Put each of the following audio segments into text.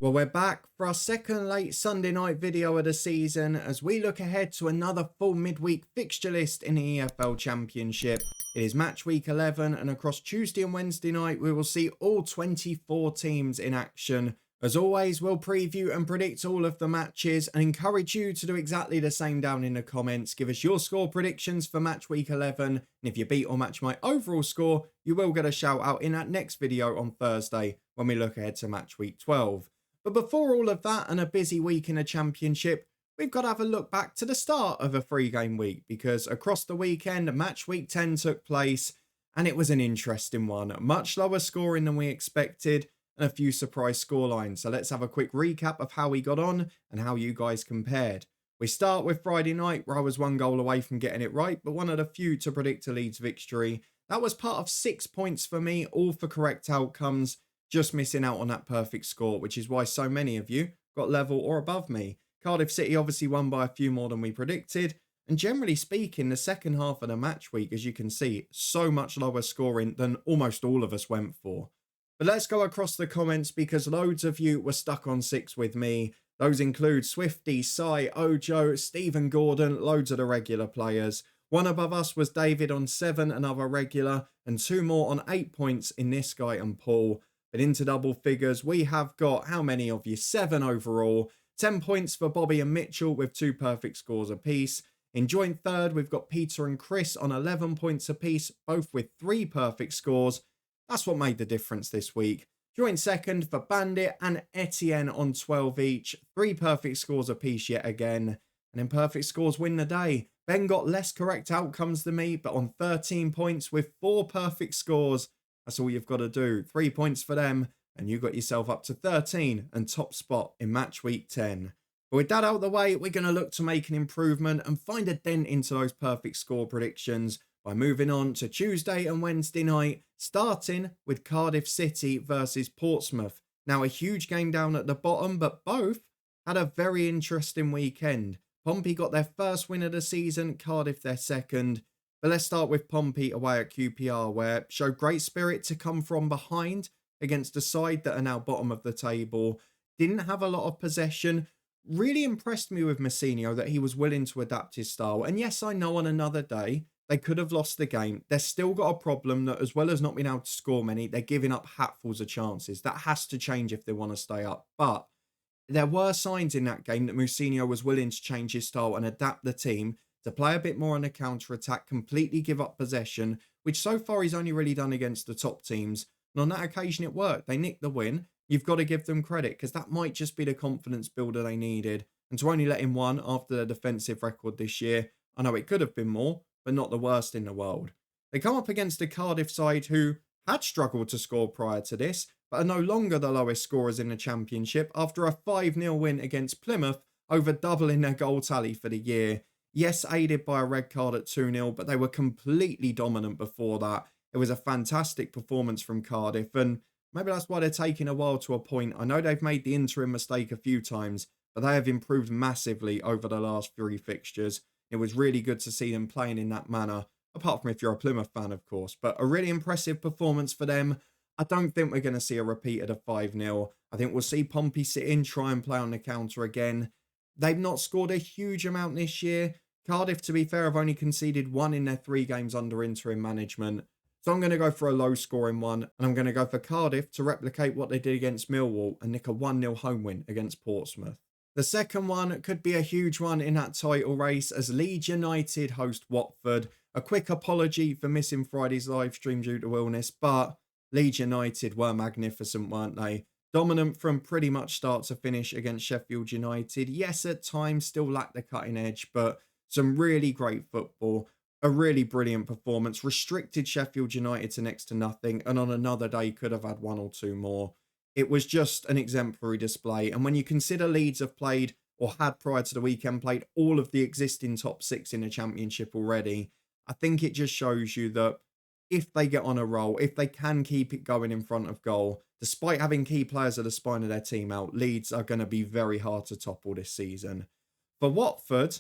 Well, we're back for our second late Sunday night video of the season as we look ahead to another full midweek fixture list in the EFL Championship. It is match week 11 and across Tuesday and Wednesday night we will see all 24 teams in action. As always, we'll preview and predict all of the matches and encourage you to do exactly the same down in the comments. Give us your score predictions for match week 11, and if you beat or match my overall score, you will get a shout out in that next video on Thursday when we look ahead to match week 12. But before all of that and a busy week in the Championship, we've got to have a look back to the start of a 3-game week, because across the weekend, match week 10 took place and it was an interesting one. Much lower scoring than we expected and a few surprise scorelines. So let's have a quick recap of how we got on and how you guys compared. We start with Friday night, where I was 1 goal away from getting it right, but one of the few to predict a Leeds victory. That was part of 6 points for me, all for correct outcomes. Just missing out on that perfect score, which is why so many of you got level or above me. Cardiff City obviously won by a few more than we predicted. And generally speaking, the second half of the match week, as you can see, so much lower scoring than almost all of us went for. But let's go across the comments, because loads of you were stuck on 6 with me. Those include Swifty, Sai, Ojo, Stephen Gordon, loads of the regular players. One above us was David on 7, another regular, and 2 more on 8 points in this guy and Paul. But into double figures, we have got, how many of you? 7 overall. 10 points for Bobby and Mitchell with 2 perfect scores apiece. In joint third, we've got Peter and Chris on 11 points apiece, both with 3 perfect scores. That's what made the difference this week. Joint second for Bandit and Etienne on 12 each. 3 perfect scores apiece yet again. And then perfect scores win the day. Ben got less correct outcomes than me, but on 13 points with 4 perfect scores. That's all you've got to do. 3 points for them, and you got yourself up to 13 and top spot in match week 10. But with that out of the way, we're going to look to make an improvement and find a dent into those perfect score predictions by moving on to Tuesday and Wednesday night, starting with Cardiff City versus Portsmouth. Now, a huge game down at the bottom, but both had a very interesting weekend. Pompey got their first win of the season, Cardiff their second. But let's start with Pompey away at QPR, where showed great spirit to come from behind against a side that are now bottom of the table. Didn't have a lot of possession. Really impressed me with Messinho that he was willing to adapt his style. And yes, I know on another day they could have lost the game. They've still got a problem that, as well as not being able to score many, they're giving up hatfuls of chances. That has to change if they want to stay up. But there were signs in that game that Messinho was willing to change his style and adapt the team to play a bit more on the counter-attack, completely give up possession, which so far he's only really done against the top teams. And on that occasion, it worked. They nicked the win. You've got to give them credit, because that might just be the confidence builder they needed. And to only let him 1 after their defensive record this year, I know it could have been more, but not the worst in the world. They come up against a Cardiff side who had struggled to score prior to this, but are no longer the lowest scorers in the Championship after a 5-0 win against Plymouth, over doubling their goal tally for the year. Yes, aided by a red card at 2-0, but they were completely dominant before that. It was a fantastic performance from Cardiff, and maybe that's why they're taking a while to a point. I know they've made the interim mistake a few times, but they have improved massively over the last 3 fixtures. It was really good to see them playing in that manner, apart from if you're a Plymouth fan, of course. But a really impressive performance for them. I don't think we're going to see a repeat of the 5-0. I think we'll see Pompey sit in, try and play on the counter again. They've not scored a huge amount this year. Cardiff, to be fair, have only conceded 1 in their 3 games under interim management. So I'm going to go for a low-scoring one, and I'm going to go for Cardiff to replicate what they did against Millwall and nick a 1-0 home win against Portsmouth. The second one could be a huge one in that title race as Leeds United host Watford. A quick apology for missing Friday's live stream due to illness, but Leeds United were magnificent, weren't they? Dominant from pretty much start to finish against Sheffield United. Yes, at times still lacked the cutting edge, but some really great football, a really brilliant performance, restricted Sheffield United to next to nothing, and on another day could have had 1 or 2 more. It was just an exemplary display, and when you consider Leeds have played, or had prior to the weekend, played all of the existing top 6 in the Championship already, I think it just shows you that if they get on a roll, if they can keep it going in front of goal, despite having key players at the spine of their team out, Leeds are going to be very hard to topple this season. For Watford,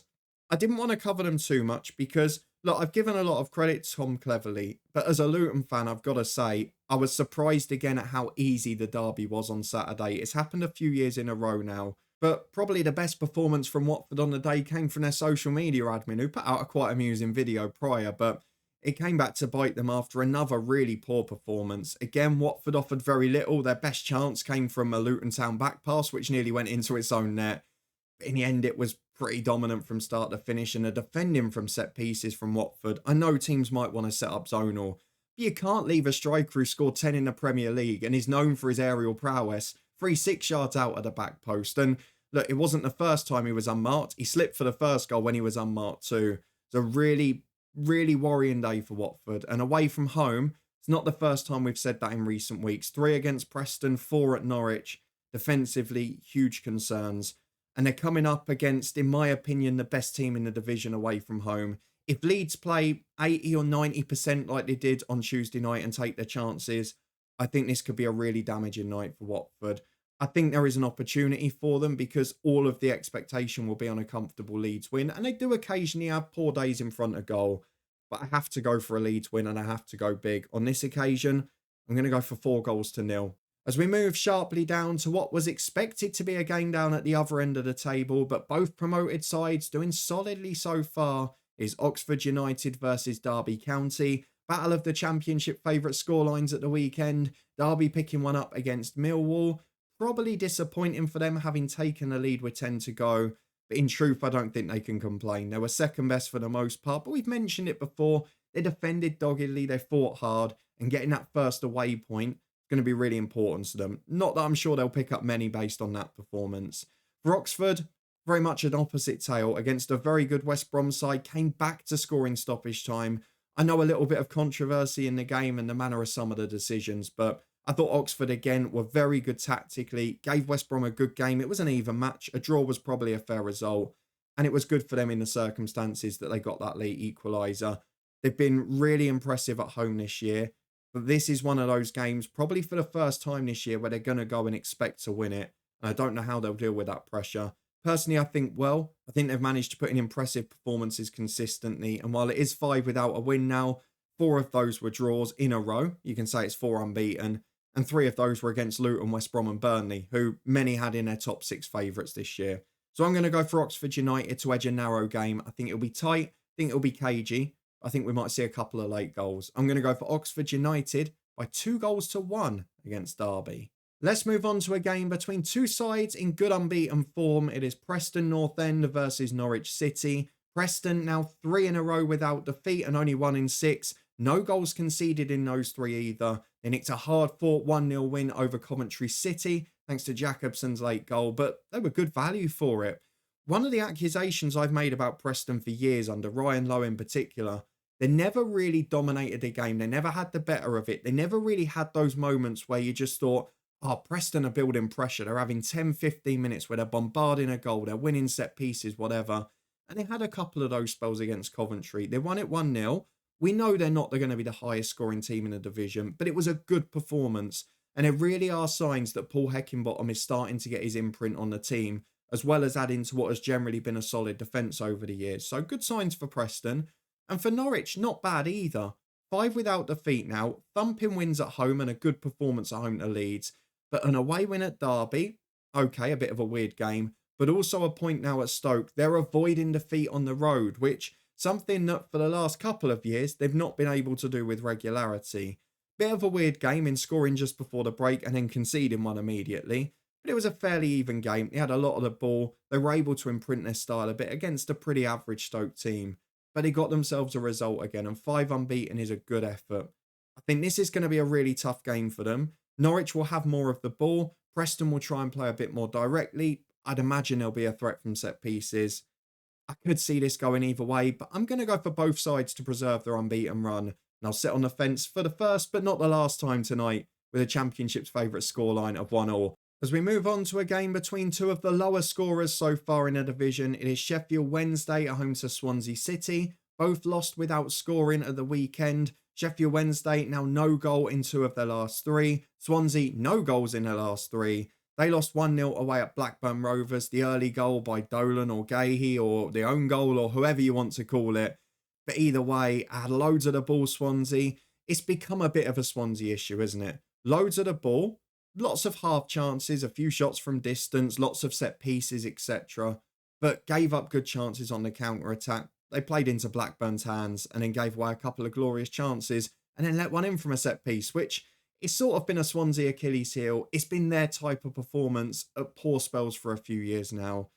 I didn't want to cover them too much because Look, I've given a lot of credit to Tom Cleverley, but as a Luton fan, I've got to say, I was surprised again at how easy the derby was on Saturday. It's happened a few years in a row now, but probably the best performance from Watford on the day came from their social media admin, who put out a quite amusing video prior, but it came back to bite them after another really poor performance. Again, Watford offered very little. Their best chance came from a Luton Town back pass, which nearly went into its own net. In the end, it was pretty dominant from start to finish, and the defending from set pieces from Watford. I know teams might want to set up zonal, but you can't leave a striker who scored 10 in the Premier League and is known for his aerial prowess 3-6 yards out of the back post. And look, it wasn't the first time he was unmarked. He slipped for the first goal when he was unmarked too. It's a really, really worrying day for Watford. And away from home, it's not the first time we've said that in recent weeks. 3 against Preston, 4 at Norwich. Defensively, huge concerns. And they're coming up against, in my opinion, the best team in the division away from home. If Leeds play 80 or 90% like they did on Tuesday night and take their chances, I think this could be a really damaging night for Watford. I think there is an opportunity for them because all of the expectation will be on a comfortable Leeds win. And they do occasionally have poor days in front of goal. But I have to go for a Leeds win and I have to go big. On this occasion, I'm going to go for 4-0. As we move sharply down to what was expected to be a game down at the other end of the table, but both promoted sides doing solidly so far, is Oxford United versus Derby County. Battle of the Championship favourite scorelines at the weekend. Derby picking one up against Millwall. Probably disappointing for them having taken the lead with 10 to go. But in truth, I don't think they can complain. They were second best for the most part, but we've mentioned it before. They defended doggedly, they fought hard, and getting that first away point going to be really important to them. Not that I'm sure they'll pick up many based on that performance. For Oxford, very much an opposite tale against a very good West Brom side, came back to score in stoppage time. I know a little bit of controversy in the game and the manner of some of the decisions, but I thought Oxford again were very good tactically, gave West Brom a good game. It was an even match. A draw was probably a fair result, and it was good for them in the circumstances that they got that late equaliser. They've been really impressive at home this year. But this is one of those games, probably for the first time this year, where they're going to go and expect to win it. And I don't know how they'll deal with that pressure. Personally, I think they've managed to put in impressive performances consistently. And while it is 5 without a win now, 4 of those were draws in a row. You can say it's 4 unbeaten. And 3 of those were against Luton, West Brom and Burnley, who many had in their top 6 favourites this year. So I'm going to go for Oxford United to edge a narrow game. I think it'll be tight. I think it'll be cagey. I think we might see a couple of late goals. I'm going to go for Oxford United by 2-1 against Derby. Let's move on to a game between two sides in good unbeaten form. It is Preston North End versus Norwich City. Preston now 3 in a row without defeat and only 1 in 6. No goals conceded in those 3 either. They nicked a hard-fought 1-0 win over Coventry City thanks to Jacobson's late goal, but they were good value for it. One of the accusations I've made about Preston for years, under Ryan Lowe in particular, they never really dominated the game. They never had the better of it. They never really had those moments where you just thought, oh, Preston are building pressure. They're having 10, 15 minutes where they're bombarding a goal. They're winning set pieces, whatever. And they had a couple of those spells against Coventry. They won it 1-0. We know they're not going to be the highest scoring team in the division, but it was a good performance. And there really are signs that Paul Heckingbottom is starting to get his imprint on the team, as well as adding to what has generally been a solid defence over the years. So good signs for Preston. And for Norwich, not bad either. 5 without defeat now, thumping wins at home and a good performance at home to Leeds. But an away win at Derby, okay, a bit of a weird game, but also a point now at Stoke. They're avoiding defeat on the road, which something that for the last couple of years they've not been able to do with regularity. Bit of a weird game in scoring just before the break and then conceding one immediately. But it was a fairly even game. They had a lot of the ball. They were able to imprint their style a bit against a pretty average Stoke team. But they got themselves a result again, and 5 unbeaten is a good effort. I think this is going to be a really tough game for them. Norwich will have more of the ball. Preston will try and play a bit more directly. I'd imagine there'll be a threat from set pieces. I could see this going either way, but I'm going to go for both sides to preserve their unbeaten run. And I'll sit on the fence for the first but not the last time tonight with a Championship's favourite scoreline of 1-1. As we move on to a game between two of the lower scorers so far in the division, it is Sheffield Wednesday at home to Swansea City. Both lost without scoring at the weekend. Sheffield Wednesday now no goal in 2 of their last 3. Swansea no goals in their last 3. They lost 1-0 away at Blackburn Rovers. The early goal by Dolan or Gahey or the own goal or whoever you want to call it. But either way, I had loads of the ball, Swansea. It's become a bit of a Swansea issue, isn't it? Loads of the ball, lots of half chances, a few shots from distance, lots of set pieces, etc. But gave up good chances on the counter-attack. They played into Blackburn's hands and then gave away a couple of glorious chances and then let one in from a set piece, which it's sort of been a Swansea Achilles heel. It's been their type of performance at poor spells for a few years now.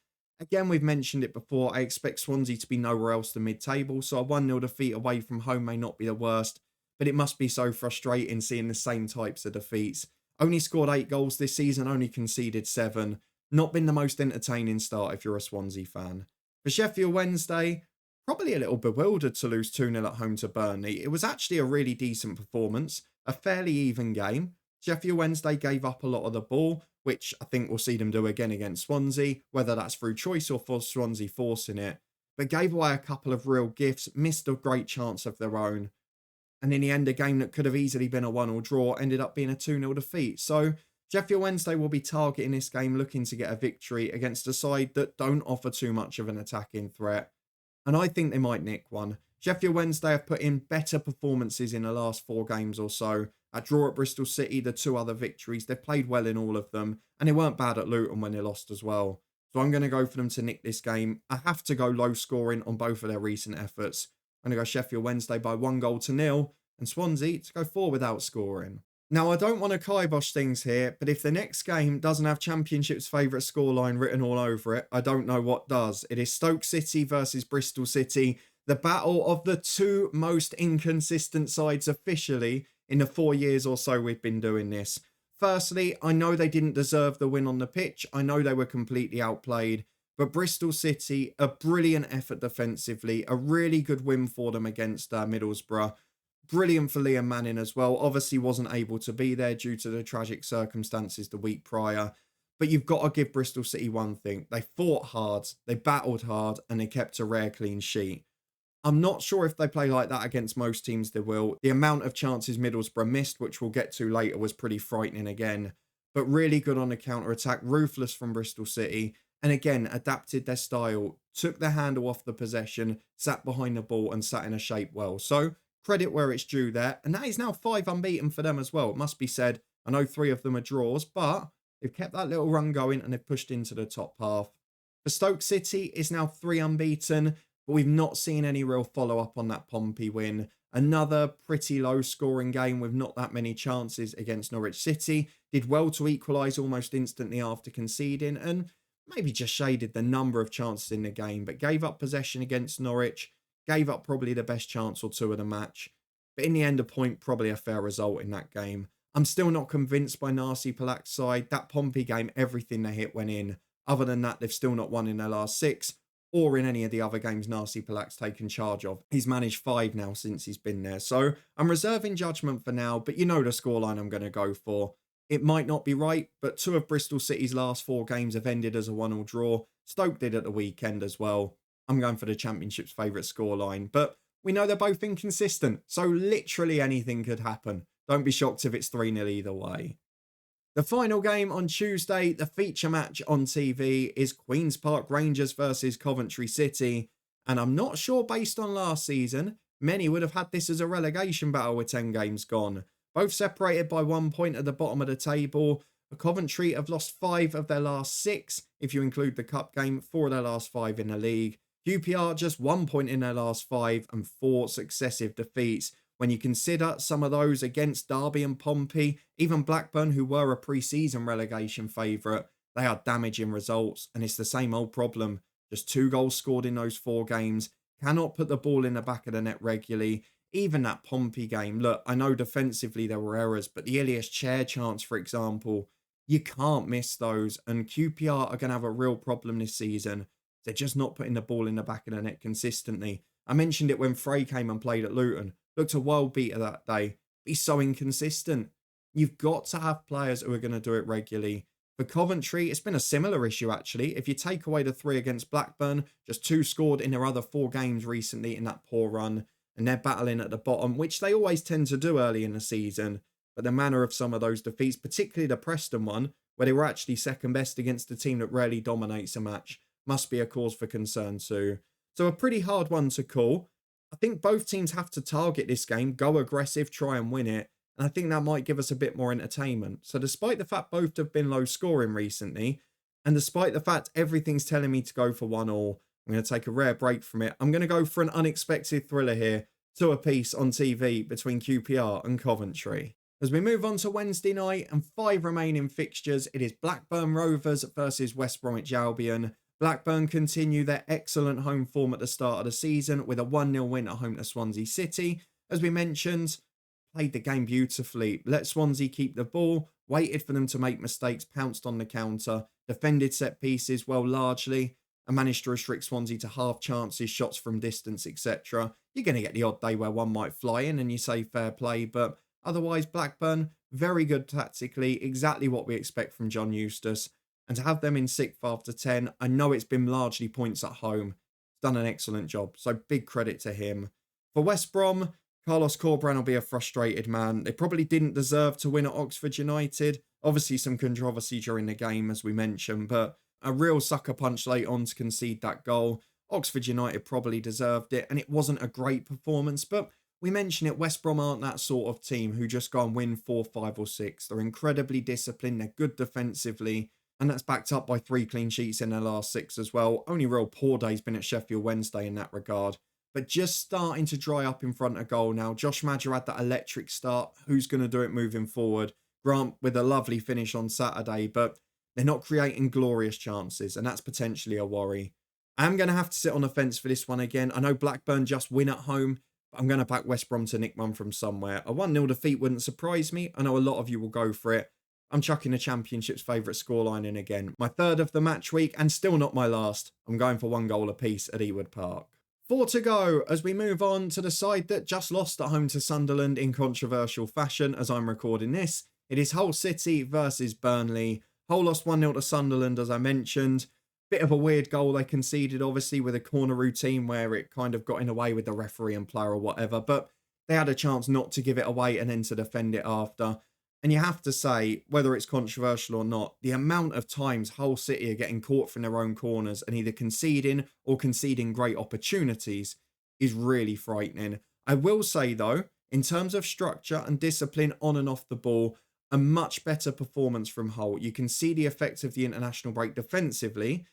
Again, we've mentioned it before. I expect Swansea to be nowhere else than mid-table, so a 1-0 defeat away from home may not be the worst, but it must be so frustrating seeing the same types of defeats. Only scored 8 goals this season, only conceded 7. Not been the most entertaining start if you're a Swansea fan. For Sheffield Wednesday, probably a little bewildered to lose 2-0 at home to Burnley. It was actually a really decent performance, a fairly even game. Sheffield Wednesday gave up a lot of the ball, which I think we'll see them do again against Swansea, whether that's through choice or for Swansea forcing it. But gave away a couple of real gifts, missed a great chance of their own. And in the end, a game that could have easily been a 1-1 draw ended up being a 2-0 defeat. So Sheffield Wednesday will be targeting this game, looking to get a victory against a side that don't offer too much of an attacking threat. And I think they might nick one. Sheffield Wednesday have put in better performances in the last 4 games or so. A draw at Bristol City, the 2 other victories, they've played well in all of them. And they weren't bad at Luton when they lost as well. So I'm going to go for them to nick this game. I have to go low scoring on both of their recent efforts. I'm going to go Sheffield Wednesday by 1-0 and Swansea to go 4 without scoring. Now, I don't want to kibosh things here, but if the next game doesn't have Championship's favourite scoreline written all over it, I don't know what does. It is Stoke City versus Bristol City, the battle of the 2 most inconsistent sides officially in the 4 years or so we've been doing this. Firstly, I know they didn't deserve the win on the pitch. I know they were completely outplayed. But Bristol City, a brilliant effort defensively, a really good win for them against Middlesbrough. Brilliant for Liam Manning as well. Obviously wasn't able to be there due to the tragic circumstances the week prior. But you've got to give Bristol City one thing. They fought hard, they battled hard, and they kept a rare clean sheet. I'm not sure if they play like that against most teams they will. The amount of chances Middlesbrough missed, which we'll get to later, was pretty frightening again. But really good on the counter-attack, ruthless from Bristol City. And again, adapted their style, took their handle off the possession, sat behind the ball and sat in a shape well. So credit where it's due there. And that is now 5 unbeaten for them as well. It must be said, I know 3 of them are draws, but they've kept that little run going and they've pushed into the top half. For Stoke City, it's now 3 unbeaten. But we've not seen any real follow-up on that Pompey win. Another pretty low-scoring game with not that many chances against Norwich City. Did well to equalise almost instantly after conceding and maybe just shaded the number of chances in the game, but gave up possession against Norwich, gave up probably the best chance or 2 of the match. But in the end, a point, probably a fair result in that game. I'm still not convinced by Narcy Palak's side. That Pompey game, everything they hit went in. Other than that, they've still not won in their last 6. Or in any of the other games Narcy Palak's taken charge of. He's managed 5 now since he's been there. So I'm reserving judgment for now, but you know the scoreline I'm going to go for. It might not be right, but 2 of Bristol City's last 4 games have ended as a 1-1 draw. Stoke did at the weekend as well. I'm going for the Championship's favourite scoreline, but we know they're both inconsistent, so literally anything could happen. Don't be shocked if it's 3-0 either way. The final game on Tuesday, the feature match on TV, is Queen's Park Rangers versus Coventry City. And I'm not sure, based on last season, many would have had this as a relegation battle with 10 games gone. Both separated by 1 point at the bottom of the table. Coventry have lost 5 of their last 6, if you include the cup game, 4 of their last 5 in the league. QPR just 1 point in their last 5 and 4 successive defeats. When you consider some of those against Derby and Pompey, even Blackburn, who were a pre-season relegation favourite, they are damaging results. And it's the same old problem. Just 2 goals scored in those 4 games. Cannot put the ball in the back of the net regularly. Even that Pompey game, look, I know defensively there were errors, but the Ilias Chair chance, for example, you can't miss those. And QPR are going to have a real problem this season. They're just not putting the ball in the back of the net consistently. I mentioned it when Frey came and played at Luton. Looked a world beater that day. He's so inconsistent. You've got to have players who are going to do it regularly. For Coventry, it's been a similar issue actually. If you take away the 3 against Blackburn, just 2 scored in their other 4 games recently in that poor run. And they're battling at the bottom, which they always tend to do early in the season. But the manner of some of those defeats, particularly the Preston one, where they were actually second best against a team that rarely dominates a match, must be a cause for concern too. So a pretty hard one to call. I think both teams have to target this game, go aggressive, try and win it. And I think that might give us a bit more entertainment. So despite the fact both have been low scoring recently, and despite the fact everything's telling me to go for 1-1, I'm going to take a rare break from it. I'm going to go for an unexpected thriller here, 2 apiece on TV between QPR and Coventry. As we move on to Wednesday night and 5 remaining fixtures, it is Blackburn Rovers versus West Bromwich Albion. Blackburn continue their excellent home form at the start of the season with a 1-0 win at home to Swansea City. As we mentioned, played the game beautifully. Let Swansea keep the ball, waited for them to make mistakes, pounced on the counter, defended set pieces well largely, and managed to restrict Swansea to half chances, shots from distance, etc. You're going to get the odd day where one might fly in and you say fair play, but otherwise Blackburn, very good tactically, exactly what we expect from John Eustace. And to have them in 6th after 10, I know it's been largely points at home. He's done an excellent job, so big credit to him. For West Brom, Carlos Corberán will be a frustrated man. They probably didn't deserve to win at Oxford United. Obviously some controversy during the game, as we mentioned, but a real sucker punch late on to concede that goal. Oxford United probably deserved it, and it wasn't a great performance, but we mentioned it, West Brom aren't that sort of team who just go and win 4, 5 or 6. They're incredibly disciplined, they're good defensively, and that's backed up by 3 clean sheets in their last 6 as well. Only real poor day's been at Sheffield Wednesday in that regard. But just starting to dry up in front of goal now. Josh Maja had that electric start. Who's going to do it moving forward? Grant with a lovely finish on Saturday, but they're not creating glorious chances, and that's potentially a worry. I'm going to have to sit on the fence for this one again. I know Blackburn just win at home, but I'm going to back West Brom to nick one from somewhere. A 1-0 defeat wouldn't surprise me. I know a lot of you will go for it. I'm chucking the Championship's favourite scoreline in again. My 3rd of the match week, and still not my last. I'm going for 1 goal apiece at Ewood Park. 4 to go as we move on to the side that just lost at home to Sunderland in controversial fashion as I'm recording this. It is Hull City versus Burnley. Hull lost 1-0 to Sunderland, as I mentioned. Bit of a weird goal they conceded, obviously, with a corner routine where it kind of got in the way with the referee and player or whatever. But they had a chance not to give it away and then to defend it after. And you have to say, whether it's controversial or not, the amount of times Hull City are getting caught from their own corners and either conceding or conceding great opportunities is really frightening. I will say, though, in terms of structure and discipline on and off the ball, a much better performance from Hull. You can see the effects of the international break defensively,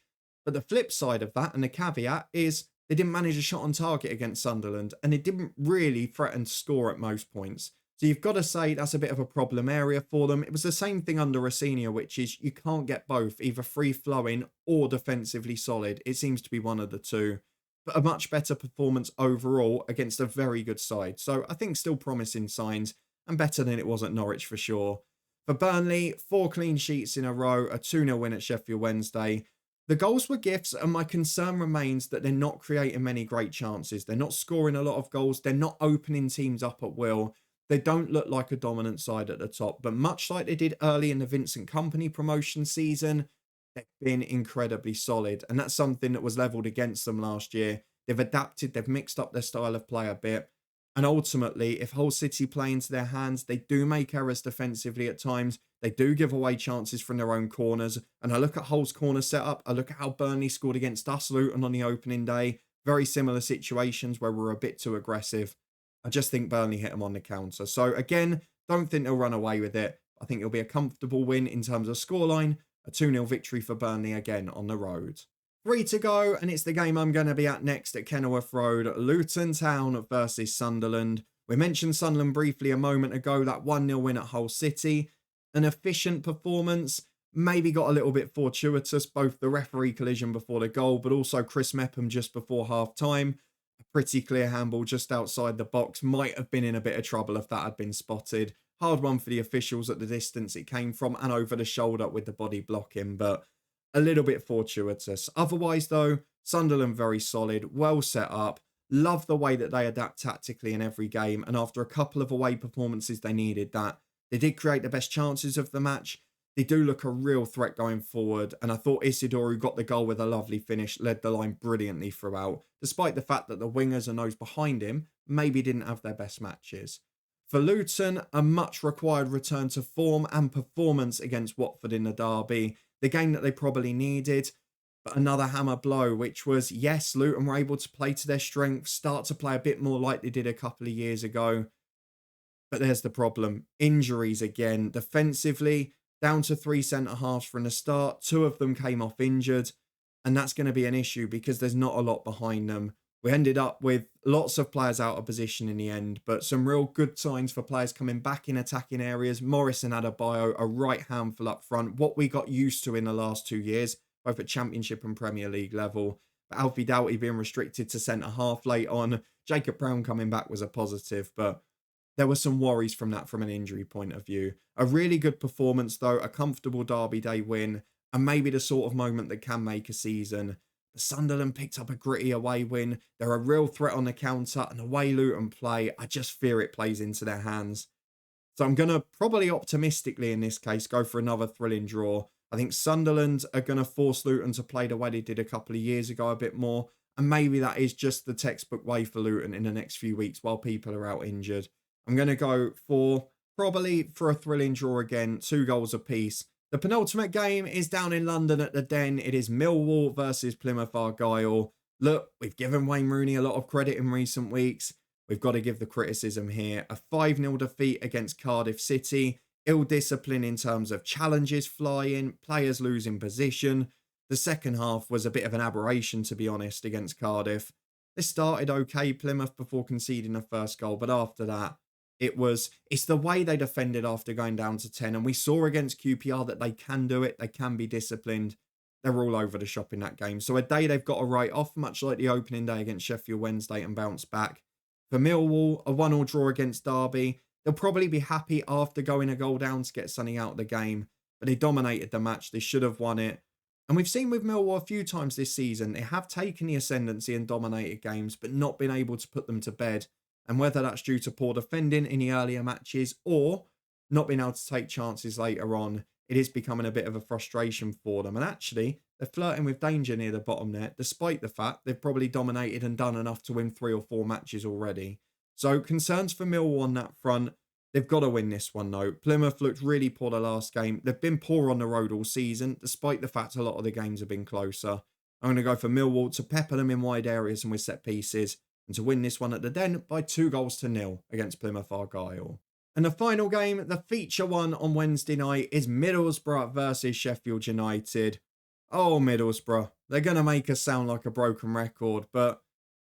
but the flip side of that and the caveat is they didn't manage a shot on target against Sunderland and they didn't really threaten to score at most points. So you've got to say that's a bit of a problem area for them. It was the same thing under Rossini, which is you can't get both, either free-flowing or defensively solid. It seems to be one of the two. But a much better performance overall against a very good side. So I think still promising signs and better than it was at Norwich for sure. For Burnley, 4 clean sheets in a row, a 2-0 win at Sheffield Wednesday. The goals were gifts, and my concern remains that they're not creating many great chances. They're not scoring a lot of goals. They're not opening teams up at will. They don't look like a dominant side at the top, but much like they did early in the Vincent Kompany promotion season, they've been incredibly solid, and that's something that was levelled against them last year. They've adapted, they've mixed up their style of play a bit, and ultimately, if Hull City play into their hands, they do make errors defensively at times. They do give away chances from their own corners, and I look at Hull's corner setup, I look at how Burnley scored against us, Luton, on the opening day. Very similar situations where we're a bit too aggressive. I just think Burnley hit them on the counter. So again, don't think they'll run away with it. I think it'll be a comfortable win in terms of scoreline. A 2-0 victory for Burnley again on the road. 3 to go, and it's the game I'm going to be at next at Kenilworth Road. Luton Town versus Sunderland. We mentioned Sunderland briefly a moment ago. That 1-0 win at Hull City. An efficient performance. Maybe got a little bit fortuitous. Both the referee collision before the goal, but also Chris Mepham just before half-time. A pretty clear handball just outside the box. Might have been in a bit of trouble if that had been spotted. Hard one for the officials at the distance it came from and over the shoulder with the body blocking, but a little bit fortuitous. Otherwise, though, Sunderland very solid, well set up. Love the way that they adapt tactically in every game, and after a couple of away performances, they needed that. They did create the best chances of the match. They do look a real threat going forward, and I thought Isidore, who got the goal with a lovely finish, led the line brilliantly throughout, despite the fact that the wingers and those behind him maybe didn't have their best matches. For Luton, a much required return to form and performance against Watford in the derby, the game that they probably needed. but another hammer blow, which was, yes, Luton were able to play to their strengths, start to play a bit more like they did a couple of years ago. But there's the problem. Injuries again. Defensively, down to 3 centre-halves from the start. 2 of them came off injured. And that's going to be an issue because there's not a lot behind them. We ended up with lots of players out of position in the end, but some real good signs for players coming back in attacking areas. Morris and Adebayo, a right handful up front. What we got used to in the last 2 years, both at Championship and Premier League level. But Alfie Doughty being restricted to centre-half late on. Jacob Brown coming back was a positive, but there were some worries from that from an injury point of view. A really good performance, though, a comfortable Derby Day win, and maybe the sort of moment that can make a season. But Sunderland picked up a gritty away win. They're a real threat on the counter, and the way Luton play, I just fear it plays into their hands. So I'm going to probably optimistically in this case go for another thrilling draw. I think Sunderland are going to force Luton to play the way they did a couple of years ago a bit more, and maybe that is just the textbook way for Luton in the next few weeks while people are out injured. I'm going to go for probably for a thrilling draw again, 2 goals apiece. The penultimate game is down in London at the Den. It is Millwall versus Plymouth Argyle. Look, we've given Wayne Rooney a lot of credit in recent weeks. We've got to give the criticism here. A 5-0 defeat against Cardiff City. Ill discipline in terms of challenges flying, players losing position. The second half was a bit of an aberration, to be honest, against Cardiff. They started okay, Plymouth, before conceding the first goal, but after that, it's the way they defended after going down to 10. And we saw against QPR that they can do it. They can be disciplined. They're all over the shop in that game. So a day they've got to write off, much like the opening day against Sheffield Wednesday, and bounce back. For Millwall, a 1-1 draw against Derby. They'll probably be happy after going a goal down to get something out of the game. But they dominated the match. They should have won it. And we've seen with Millwall a few times this season, they have taken the ascendancy and dominated games, but not been able to put them to bed. And whether that's due to poor defending in the earlier matches or not being able to take chances later on, it is becoming a bit of a frustration for them. And actually, they're flirting with danger near the bottom there, despite the fact they've probably dominated and done enough to win 3 or 4 matches already. So concerns for Millwall on that front. They've got to win this one, though. Plymouth looked really poor the last game. They've been poor on the road all season, despite the fact a lot of the games have been closer. I'm going to go for Millwall to pepper them in wide areas and with set pieces, and to win this one at the Den by 2-0 against Plymouth Argyle. And the final game, the feature one on Wednesday night, is Middlesbrough versus Sheffield United. Oh, Middlesbrough. They're going to make us sound like a broken record, but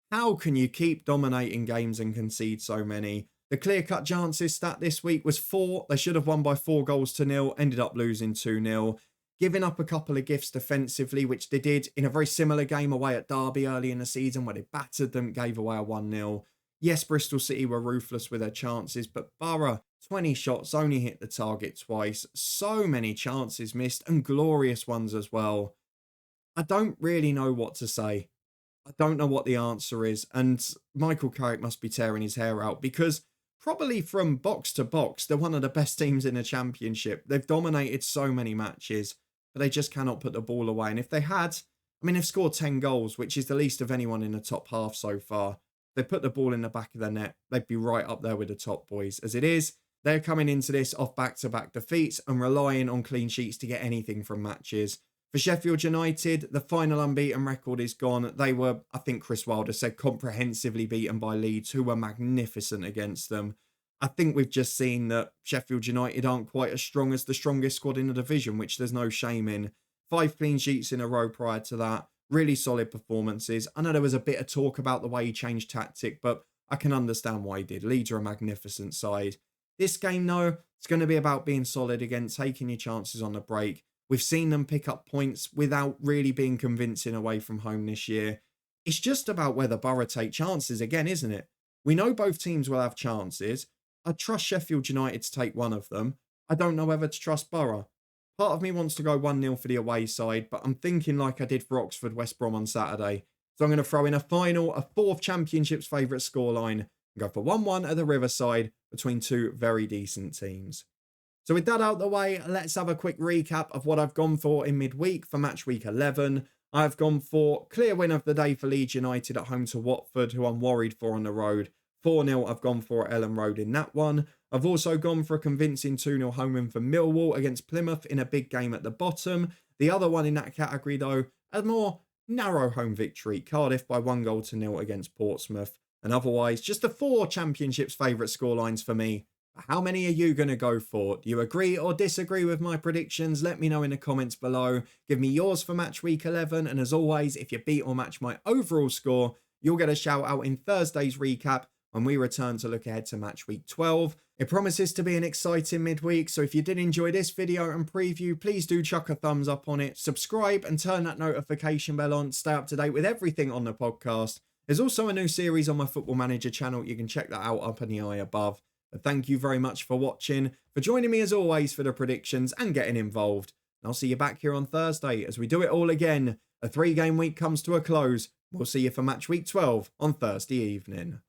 how can you keep dominating games and concede so many? The clear-cut chances stat this week was 4. They should have won by 4-0, ended up losing 2-0. Giving up a couple of gifts defensively, which they did in a very similar game away at Derby early in the season where they battered them, gave away a 1-0. Yes, Bristol City were ruthless with their chances, but Borough, 20 shots, only hit the target twice. So many chances missed, and glorious ones as well. I don't really know what to say. I don't know what the answer is, and Michael Carrick must be tearing his hair out because probably from box to box, they're one of the best teams in the Championship. They've dominated so many matches, but they just cannot put the ball away. And if they had, they've scored 10 goals, which is the least of anyone in the top half so far. If they put the ball in the back of the net, they'd be right up there with the top boys. As it is, they're coming into this off back-to-back defeats and relying on clean sheets to get anything from matches. For Sheffield United, the final unbeaten record is gone. They were, I think Chris Wilder said, comprehensively beaten by Leeds, who were magnificent against them. I think we've just seen that Sheffield United aren't quite as strong as the strongest squad in the division, which there's no shame in. 5 clean sheets in a row prior to that. Really solid performances. I know there was a bit of talk about the way he changed tactic, but I can understand why he did. Leeds are a magnificent side. This game, though, it's going to be about being solid again, taking your chances on the break. We've seen them pick up points without really being convincing away from home this year. It's just about whether Borough take chances again, isn't it? We know both teams will have chances. I trust Sheffield United to take one of them. I don't know whether to trust Borough. Part of me wants to go 1-0 for the away side, but I'm thinking like I did for Oxford West Brom on Saturday. So I'm going to throw in a 4th Championship's favourite scoreline and go for 1-1 at the Riverside between 2 very decent teams. So with that out the way, let's have a quick recap of what I've gone for in midweek for match week 11. I've gone for clear win of the day for Leeds United at home to Watford, who I'm worried for on the road. 4-0 I've gone for at Ellen Road in that one. I've also gone for a convincing 2-0 home win for Millwall against Plymouth in a big game at the bottom. The other one in that category though, a more narrow home victory, Cardiff by 1-0 against Portsmouth. And otherwise, just the 4 Championship's favourite scorelines for me. How many are you going to go for? Do you agree or disagree with my predictions? Let me know in the comments below. Give me yours for match week 11. And as always, if you beat or match my overall score, you'll get a shout out in Thursday's recap when we return to look ahead to match week 12. It promises to be an exciting midweek, so if you did enjoy this video and preview, please do chuck a thumbs up on it, subscribe and turn that notification bell on to stay up to date with everything on the podcast. There's also a new series on my Football Manager channel, you can check that out up in the eye above. But thank you very much for watching, for joining me as always for the predictions and getting involved. And I'll see you back here on Thursday as we do it all again. A 3-game week comes to a close. We'll see you for match week 12 on Thursday evening.